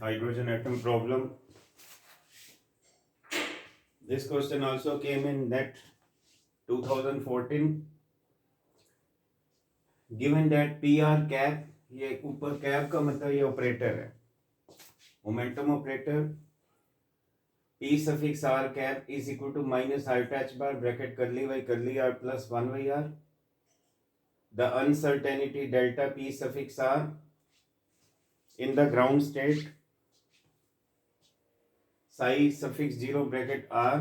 hydrogen atom problem. This question also came in NET 2014. Given that PR cap, ये ऊपर cap का मतलब ये ऑपरेटर है, momentum operator P suffix r cap is equal to minus I touch bar bracket curly r plus 1 by r. The uncertainty delta P suffix r in the ground state psi suffix 0 bracket r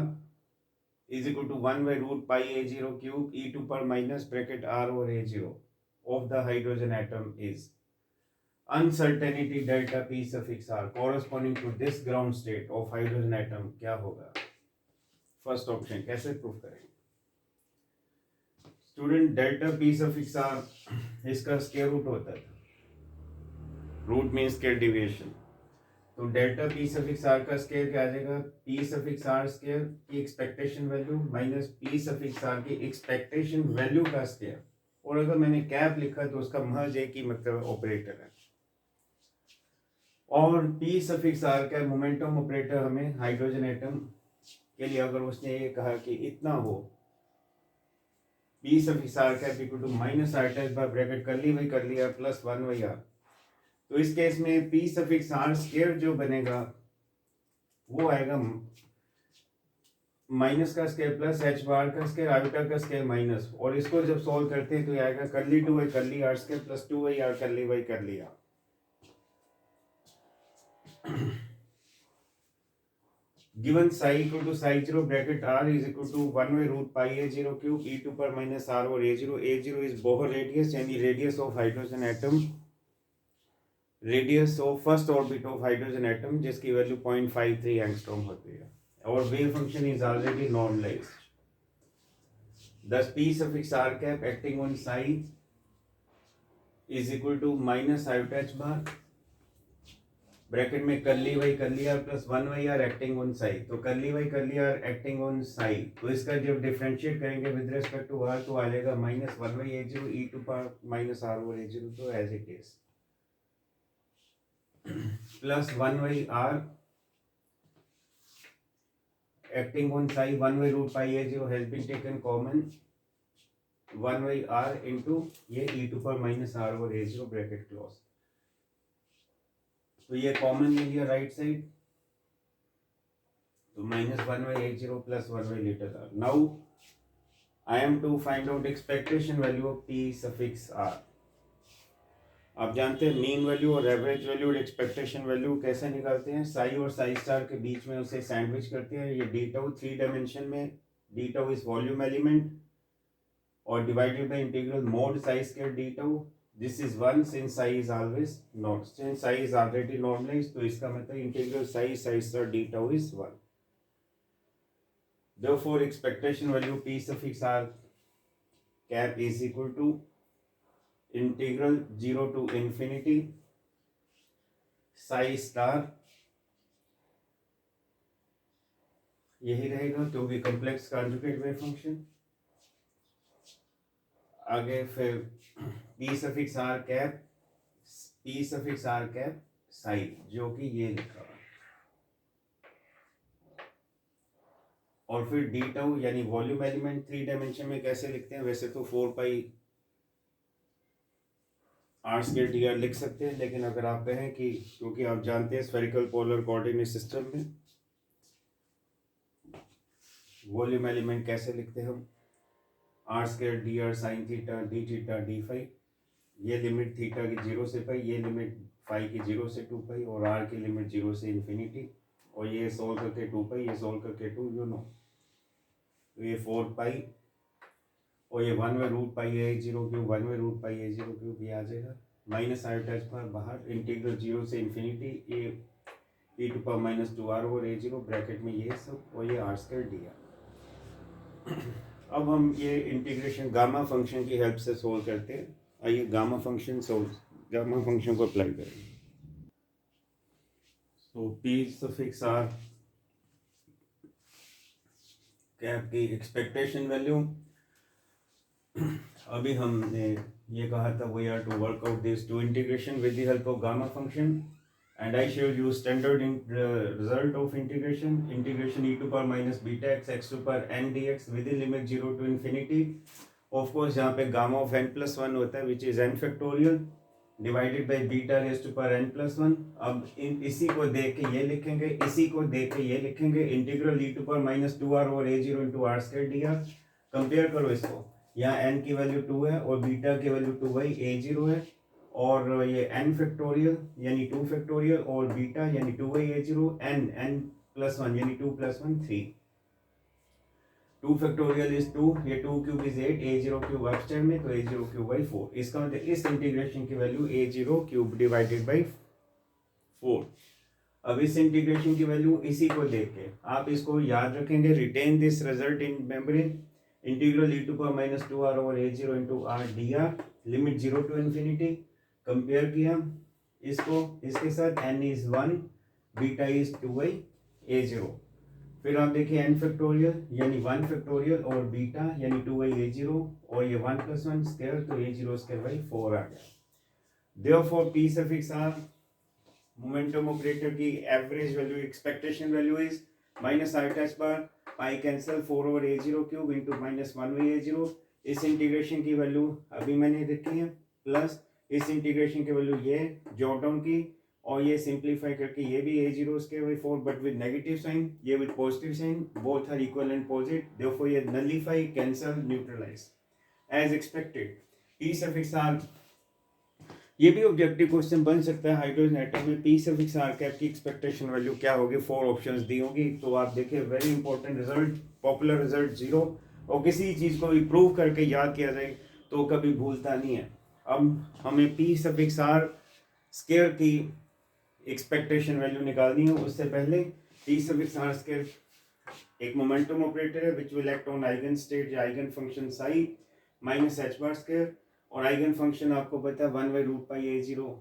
is equal to 1 by root pi a0 cube e to power minus bracket r over a0 of the hydrogen atom is uncertainty delta P suffix r corresponding to this ground state of hydrogen atom क्या होगा? First option कैसे proof करेंगे student? Delta P suffix r इसका square root होता है, root mean square deviation, तो delta P suffix r का square क्या आ जाएगा? P सफिक्स r स्क्वायर की expectation value minus P suffix r की एक्सपेक्टेशन वैल्यू का स्क्वायर, और अगर मैंने कैप लिखा तो उसका महज एक ही मतलब ऑपरेटर है, और P सफिक्स r का मोमेंटम ऑपरेटर हमें हाइड्रोजन एटम के लिए अगर उसने ये कहा कि इतना हो, P सफिक्स r का equal to minus r touch by bracket कर लिया प्लस 1 बाई r, तो इस केस में P सफिक्स r स्क्वायर जो बनेगा वो आएगा माइनस का स्क्वायर प्लस h बार का स्क्वायर आयोटा का स्क्वायर माइनस, और इसको जब सॉल्व करते हैं तो ये आएगा करली 2 बाई करली r square plus 2 by r करली r. Given psi equal to psi 0 bracket r is equal to 1 by root pi a0 cube e to power minus r over a0. a0 is Bohr radius and the radius of hydrogen atom, radius of first orbit of hydrogen atom जिसकी value 0.53 angstrom होती है, और wave function is already normalized. Thus P suffix r cap acting on psi is equal to minus I touch bar bracket में curly R plus 1 by R acting on psi, तो curly are acting on psi, तो इसका जब differentiate करेंगे with respect to are तो आ जाएगा minus 1 by a0 e to power minus r over a0, तो as it is plus 1 by r acting on psi 1 by root pi a0 has been taken common 1 by r into ये e to power minus r over a0 bracket close, तो ये common ले लिया right side, तो minus 1 by a0 plus 1 by little r. Now I am to find out expectation value of P suffix r. आप जानते हैं mean value और average value और एक्सपेक्टेशन वैल्यू कैसे निकालते हैं? साई और साई स्टार के बीच में उसे सैंडविच करते हैं. ये डी टाउ 3 डायमेंशन में, D tau is volume element और divided by integral mod psi square D tau. This is 1 since psi is always not, since psi is already normalized, तो इसका मतलब integral psi star d tau is 1. Therefore expectation value P suffix r cap is equal to integral 0 to infinity psi star, यही रहेगा क्योंकि complex conjugate wave function. आगे फिर P suffix r cap Sai जो कि ये लिखा हुआ, और फिर डी टाउ यानी वॉल्यूम एलिमेंट 3 डायमेंशन में कैसे लिखते हैं? वैसे तो 4 पाई r स्क्वायर dr लिख सकते हैं, लेकिन अगर आप कहें कि क्योंकि आप जानते हैं स्फेरिकल पोलर कोऑर्डिनेट सिस्टम में वॉल्यूम एलिमेंट कैसे लिखते हैं हम? r square dr sine theta D theta D phi, ये लिमिट थीटा की 0 से पाई, ये लिमिट फाई की 0 से 2 पाई, और r की लिमिट 0 से इन्फिनिटी, और ये सोल्व करके 2 पाई, ये सोल्व करके 2, यू नो, तो ये 4 पाई, और ये 1 by root pi a0 cube 1 by root pi a0 cube ये आ जाएगा माइनस आई टच पर बाहर इंटीग्रल 0 से infinity a e to power minus 2r over a0 bracket में ये सब, और ये r स्क्वायर dr. अब हम ये इंटीग्रेशन गामा फंक्शन की हेल्प से सोल्व करते हैं. आइए गामा फंक्शन को अप्लाई करेंगे. तो P सफिक्स r कैप की एक्सपेक्टेशन वैल्यू, अभी हमने ये कहा था we are to work out this to integration with the help of gamma function. and I showed you standard result of integration e to power minus beta x to power n dx within limit 0 to infinity. Of course यहाँ पे gamma of n plus 1 होता है which is n factorial divided by beta raised to power n plus 1. अब इसी को देख के ये लिखेंगे, इसी को देख के ये लिखेंगे, integral e to power minus 2r over a0 into r square dr. Compare करो इसको, यहाँ n की वैल्यू 2 है और बीटा की वैल्यू 2 a0 है, और ये n फैक्टोरियल यानी 2 फैक्टोरियल और बीटा यानी 2a0 n प्लस 1 यानी 2 प्लस 1 3. 2 फैक्टोरियल इज 2, ये 2 cube is 8, a0 cube upstair में तो a0 क्यूब बाई 4. इसका मतलब इस इंटीग्रेशन की value a0 cube divided by 4. अब इस इंटीग्रेशन की वैल्यू इसी को देख के आप इसको याद रखेंगे. Retain this result in memory. Integral e to power minus 2r over a0 into r dr limit 0 to infinity. Compare किया इसको इसके साथ, n is 1, beta is 2y a0. फिर आप देखिए n फैक्टोरियल यानी 1 फैक्टोरियल और बीटा यानी 2y a0 और ये 1 प्लस 1 स्क्वायर तो a0 स्क्वायर बाई 4 आ गया. Therefore p suffix r momentum operator की average value expectation value is minus r touch bar pi cancel 4 over a0 cube into minus 1 a0. इस integration की value अभी मैंने देखी है, प्लस इस इंटीग्रेशन की वैल्यू ये जॉट डाउन की, और ये सिंप्लीफाई करके ये भी a0 square by 4 but with negative sign, ये with positive sign, both are equal and positive. Therefore ये nullify, cancel, neutralise as expected. p suffix r, ये भी ऑब्जेक्टिव क्वेश्चन बन सकता है हाइड्रोजन एटम में. p सफिक्स r कैप की expectation value क्या होगी, 4 ऑप्शंस दी होगी. तो आप देखिए very important result, popular result 0, और किसी चीज़ को भी प्रूव करके याद किया जाए तो कभी भूलता नहीं है. अब हमें p सफिक्स r स्क्वायर की एक्सपेक्टेशन वैल्यू निकालनी है. उससे पहले p सफिक्स r स्क्वायर एक मोमेंटम ऑपरेटर है which will act on eigen state या eigen function psi minus h bar square, और आइगन फंक्शन आपको पता है 1 by root pi a0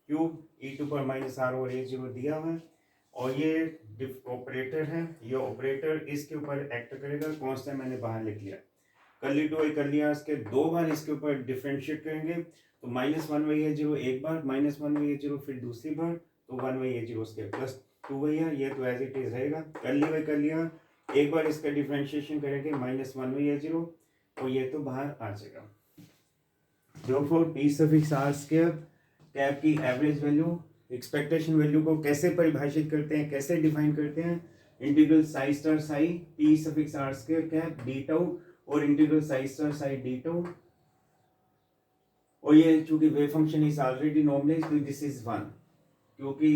cube e to power minus r और a0 दिया हुआ है, और ये ऑपरेटर है. ये ऑपरेटर इसके ऊपर एक्ट करेगा. कॉन्स्टेंट मैंने बाहर लिख लिया, कर्ली टू कर लिया, इसके 2 बार इसके ऊपर डिफ्रेंशिएट करेंगे तो माइनस 1 बाई a0 एक बार, माइनस 1 बाई a0 फिर दूसरी बार, तो 1 by a0 square plus 2 by है, ये तो एज इट इज रहेगा. कर लिया एक बार इसका डिफ्रेंशिएशन करेंगे माइनस 1 बाई a0, और ये तो बाहर आ जाएगा. Therefore p suffix r square cap की एवरेज वैल्यू एक्सपेक्टेशन वैल्यू को कैसे परिभाषित करते हैं, कैसे डिफाइन करते हैं. Integral psi star psi p suffix r square cap D tau, और integral psi star psi D tau, और ये चूंकि wave function is already normalised तो दिस इज 1, क्योंकि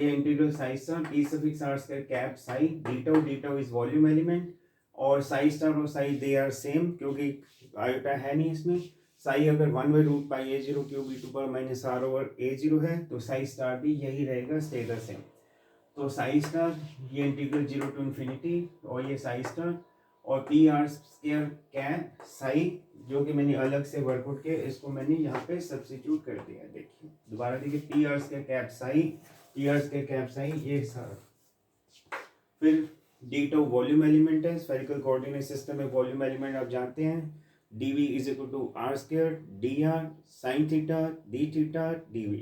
ये integral psi star p suffix r square cap psi D tau is volume element, और psi star और psi they are same क्योंकि iota है नहीं इसमें. साई अगर 1 by root pi a0 cube e to power minus r over a0 है तो Sai star भी यही रहेगा, स्टेगा सेम. तो साई स्टार ये इंटीग्रल 0 टू इन्फिनिटी, और ये साई स्टार, और P R square cap Sai जो कि मैंने अलग से वर्कआउट किया, इसको मैंने यहाँ पे सब्स्टिट्यूट कर दिया. देखिए दोबारा देखिए, P R square cap psi, P R square cap psi, ये सारा. फिर डी टू वॉल्यूम एलिमेंट है, स्फेरिकल कोऑर्डिनेट सिस्टम में वॉल्यूम एलिमेंट आप जानते हैं. dv is equal to r square dr sine theta d theta dv.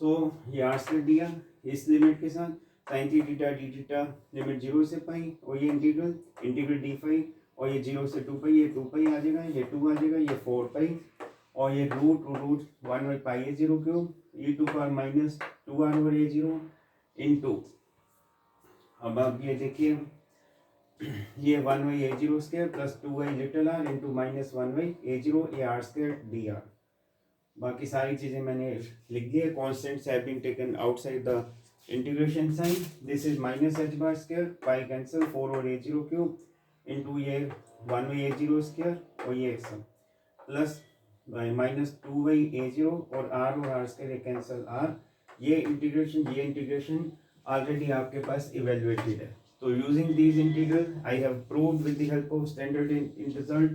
So ये r square दिया इस लिमिट के साथ, sine theta d theta limit 0 से पाई, और ये इंटीग्रल d फाई, और ये 0 से 2 पाई, ये 2 पाई आ जाएगा, ये 2 आ जाएगा, ये 4 पाई, और ये root 1 by pi a0 cube e to power minus 2r over a0 into. अब आप ये देखिए ये 1 by a0 square plus 2 by little r into minus 1 by a0 a r square dr. बाकी सारी चीज़ें मैंने लिख दी है. Constants have been taken outside the integration sign. This is minus h bar square, pi cancel 4 और a0 cube into ये 1 by a0 square, और ये सब प्लस माइनस 2 बाई a0 और r स्क्वायर कैंसिल r. ये इंटीग्रेशन ऑलरेडी आपके पास evaluated है. तो using these integral I have proved with the help of standard in result.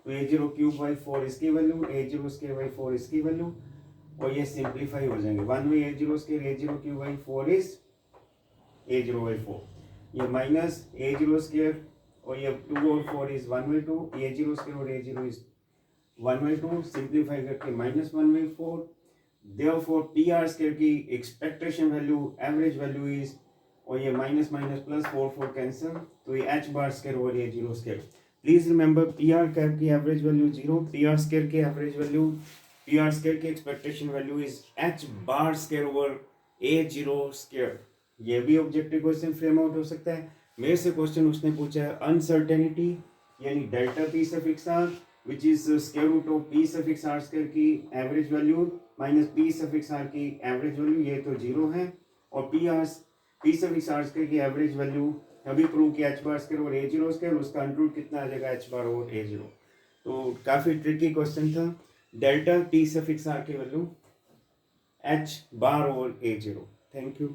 तो a0 क्यूब बाई 4 इसकी वैल्यू, a0 स्क्वायर बाई 4 इसकी value, और ये सिंप्लीफाई हो जाएंगे. 1 by a0 square a0 cube by 4 is a0 by 4, ये minus a0 square, और ये 2 और 4 इज 1 बाई 2, a0 स्क्वायर और a0 इज 1 बाई 2, सिंप्लीफाई करके minus 1 by 4, therefore P R square की expectation value average value is, और ये minus minus plus 4 cancel, तो ये H bar square over A zero square. Please remember P R cap की average value zero, P R square की average value, P R square की expectation value is H bar square over A zero square. ये भी objective question frame out हो सकता है। मेरे से क्वेश्चन उसने पूछा है अनसर्टेनिटी यानी delta P suffix R which is square root of P suffix R square की average value minus P suffix R की एवरेज वैल्यू, ये तो जीरो है। और पी सफिक्स आर स्क्वायर की एवरेज वैल्यू अभी प्रूव किया एच बार स्क्वायर और ए जीरो स्क्वायर, उसका अंडरूट कितना आ जाएगा एच बार और ए जीरो। तो काफी ट्रिकी क्वेश्चन था। डेल्टा पी सफिक्स आर की वैल्यू एच बार और ए जीरो। Thank you.